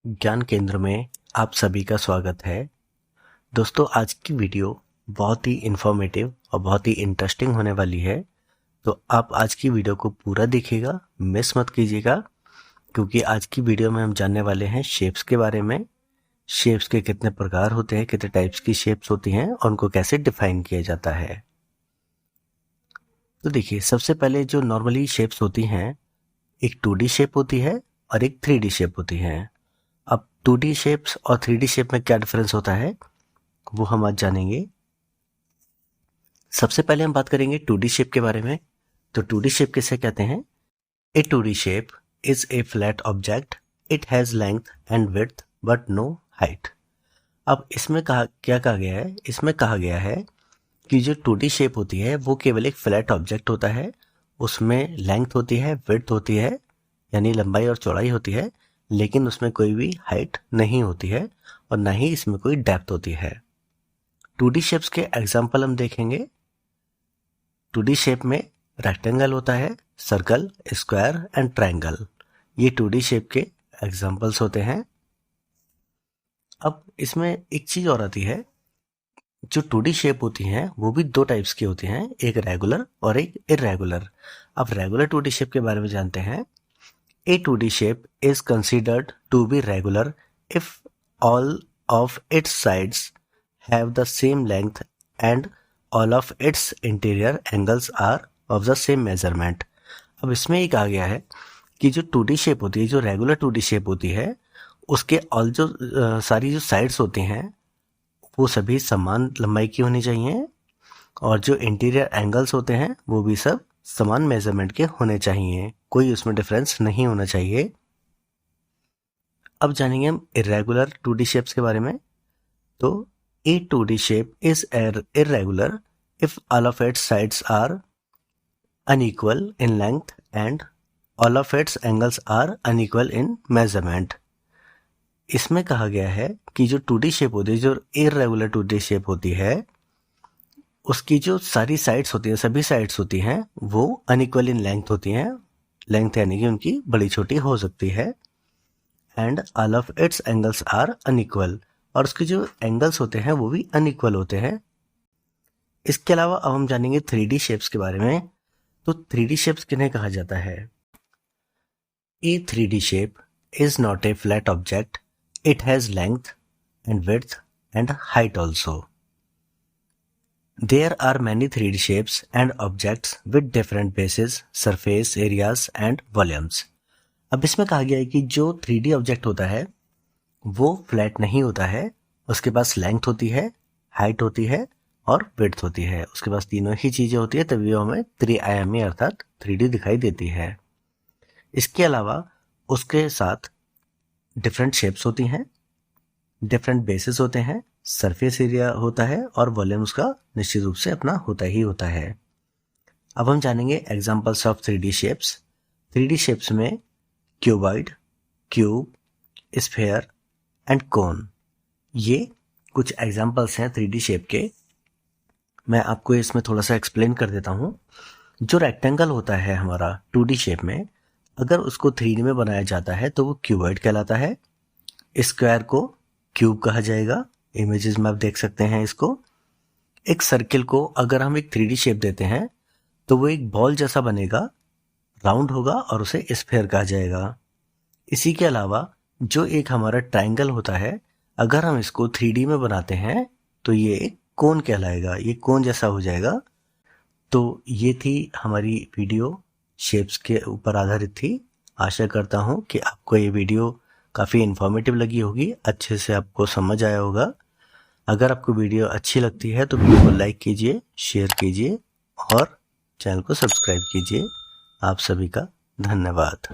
ज्ञान केंद्र में आप सभी का स्वागत है। दोस्तों, आज की वीडियो बहुत ही इंफॉर्मेटिव और बहुत ही इंटरेस्टिंग होने वाली है। तो आप आज की वीडियो को पूरा देखिएगा, मिस मत कीजिएगा, क्योंकि आज की वीडियो में हम जानने वाले हैं शेप्स के बारे में। शेप्स के कितने प्रकार होते हैं, कितने टाइप्स की शेप्स होती हैं और उनको कैसे डिफाइन किया जाता है। तो देखिए, सबसे पहले जो नॉर्मली शेप्स होती हैं, एक 2D शेप होती है और एक 3D शेप होती है। अब 2D शेप्स और 3D शेप में क्या डिफरेंस होता है वो हम आज जानेंगे। सबसे पहले हम बात करेंगे 2D शेप के बारे में। तो 2D शेप किसे कहते हैं? A 2D shape is a flat object, it has length and width but no height. अब इसमें क्या कहा गया है? इसमें कहा गया है कि जो 2D शेप होती है वो केवल एक फ्लैट ऑब्जेक्ट होता है, उसमें लेंथ होती है, विड्थ होती है, यानी लंबाई और चौड़ाई होती है, लेकिन उसमें कोई भी हाइट नहीं होती है और ना ही इसमें कोई डेप्थ होती है। 2D शेप्स के एग्जाम्पल हम देखेंगे। 2D शेप में रेक्टेंगल होता है, सर्कल, स्क्वायर एंड ट्रायंगल, ये 2D शेप के एग्जाम्पल्स होते हैं। अब इसमें एक चीज और आती है, जो 2D शेप होती हैं वो भी दो टाइप्स की होती हैं, एक रेगुलर और एक इरेगुलर। अब रेगुलर 2D शेप के बारे में जानते हैं। A 2D shape is considered to be regular if all of its sides have the same length and all of its interior angles are of the same measurement। अब इसमें एक आ गया है कि जो 2D शेप होती है, जो रेगुलर 2D शेप होती है, उसके ऑल जो सारी जो साइड्स होती हैं वो सभी समान लंबाई की होनी चाहिए और जो इंटीरियर एंगल्स होते हैं वो भी सब समान मेजरमेंट के होने चाहिए, कोई उसमें डिफरेंस नहीं होना चाहिए। अब जानेंगे हम इरेगुलर 2D शेप्स के बारे में। तो a 2D shape is irregular if all of its sides are unequal in length and all of its angles are unequal in measurement. इसमें कहा गया है कि जो 2D शेप होती है, जो इरेगुलर 2D शेप होती है, उसकी जो सारी साइड्स होती हैं, सभी साइड्स होती हैं, वो अनइक्वल इन लेंथ होती हैं। लेंथ यानी कि उनकी बड़ी छोटी हो सकती है। And all of its angles are unequal, और उसके जो एंगल्स होते हैं वो भी अनइक्वल होते हैं। इसके अलावा अब हम जानेंगे 3D शेप्स के बारे में। तो 3D शेप्स किन्हें कहा जाता है? ए 3D shape is not a flat object, it has length and width and height also. There are many 3D shapes and objects with different bases, surface areas and volumes। अब इसमें कहा गया है कि जो 3D ऑब्जेक्ट होता है वो फ्लैट नहीं होता है, उसके पास लेंथ होती है, हाइट होती है और विड्थ होती है। उसके पास तीनों ही चीजें होती है, तभी वो हमें त्रिआयामी अर्थात 3D दिखाई देती है। इसके अलावा उसके साथ डिफरेंट शेप्स होती हैं, डिफरेंट बेसिस होते हैं, सरफेस एरिया होता है और वॉल्यूम उसका निश्चित रूप से अपना होता ही होता है। अब हम जानेंगे examples of 3D shapes. 3D shapes में cuboid, cube, sphere and cone, ये कुछ एग्जांपल्स हैं 3D शेप के। मैं आपको इसमें थोड़ा सा एक्सप्लेन कर देता हूँ। जो रेक्टेंगल होता है हमारा 2D शेप में, अगर उसको 3D में बनाया जाता है तो वो क्यूबॉइड कहलाता है। स्क्वायर को क्यूब कहा जाएगा, इमेजेस में आप देख सकते हैं इसको। एक सर्किल को अगर हम एक 3D शेप देते हैं तो वो एक बॉल जैसा बनेगा, राउंड होगा और उसे स्फीयर कहा जाएगा। इसी के अलावा जो एक हमारा ट्रायंगल होता है, अगर हम इसको 3D में बनाते हैं तो ये एक कोन कहलाएगा, ये कोन जैसा हो जाएगा। तो ये थी हमारी वीडियो, शेप्स के ऊपर आधारित थी। आशा करता हूँ कि आपको ये वीडियो काफ़ी इन्फॉर्मेटिव लगी होगी, अच्छे से आपको समझ आया होगा। अगर आपको वीडियो अच्छी लगती है तो वीडियो को लाइक कीजिए, शेयर कीजिए और चैनल को सब्सक्राइब कीजिए। आप सभी का धन्यवाद।